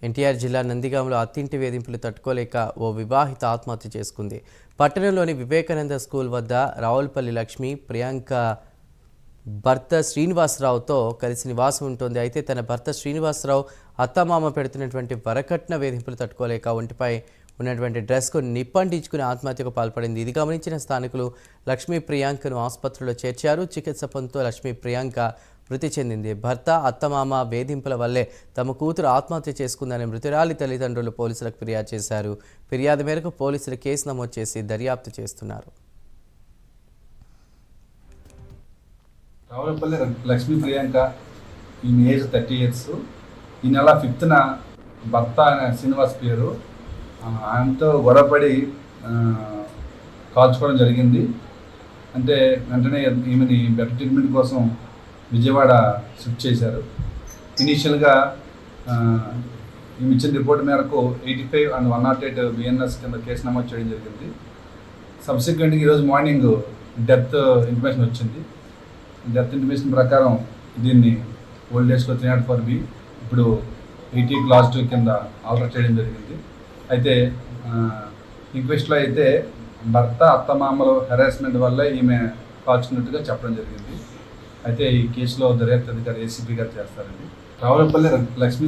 ఎన్టీఆర్ జిల్లా నందిగామలో అత్తింటి వేధింపులు తట్టుకోలేక ఓ వివాహిత ఆత్మహత్య చేసుకుంది. పట్టణంలోని వివేకానంద స్కూల్ వద్ద రావులపల్లి లక్ష్మి ప్రియాంక భర్త శ్రీనివాసరావుతో కలిసి నివాసం ఉంటుంది. అయితే తన భర్త శ్రీనివాసరావు అత్తమామ పెడుతున్నటువంటి వరకట్న వేధింపులు తట్టుకోలేక ఒంటిపై ఉన్నటువంటి డ్రెస్కు నిప్పంటించుకుని ఆత్మహత్యకు పాల్పడింది. ఇది గమనించిన స్థానికులు లక్ష్మీ ప్రియాంకను ఆసుపత్రిలో చేర్చారు. చికిత్స పొందుతూ లక్ష్మీ ప్రియాంక మృతి చెందింది. భర్త అత్తమామ వేధింపుల వల్లే తమ కూతురు ఆత్మహత్య చేసుకుందని మృతురాలి తల్లిదండ్రులు పోలీసులకు ఫిర్యాదు చేశారు. ఫిర్యాదు మేరకు పోలీసులు కేసు నమోదు చేసి దర్యాప్తు చేస్తున్నారు. రావులపల్లి లక్ష్మీ ప్రియాంక ఈమె ఏజ్ 30 years. ఈ నెల 5th భర్త శ్రీనివాస్ పేరు ఆయనతో గొడవపడి కాల్చుకోవడం జరిగింది. అంటే వెంటనే ఈమెని బెటర్ ట్రీట్మెంట్ కోసం విజయవాడ షిఫ్ట్ చేశారు. ఇనీషియల్గా ఈమె ఇచ్చిన రిపోర్ట్ మేరకు 85 and 108 BNS కింద కేసు నమోదు చేయడం జరిగింది. సబ్సిక్వెంట్గా ఈరోజు మార్నింగ్ డెత్ ఇన్ఫర్మేషన్ వచ్చింది. డెత్ ఇన్ఫర్మేషన్ ప్రకారం దీన్ని ఓల్డ్ ఏజ్లో 304B ఇప్పుడు 80 Clause 2 కింద ఆల్టర్ చేయడం జరిగింది. అయితే ఇంక్వెస్ట్లో అయితే భర్త అత్తమామలు హెరాస్మెంట్ వల్ల ఈమె కాల్చుకున్నట్టుగా చెప్పడం జరిగింది. అయితే ఈ కేసులో దర్యాప్తు అధికారి ఏసీపీ గారు చేస్తారండి. రావులపల్లి లక్ష్మీ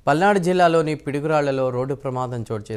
పల్నాడు జిల్లాలోని పిడుగురాళ్లలో రోడ్డు ప్రమాదం చోటు చేసుకుంది.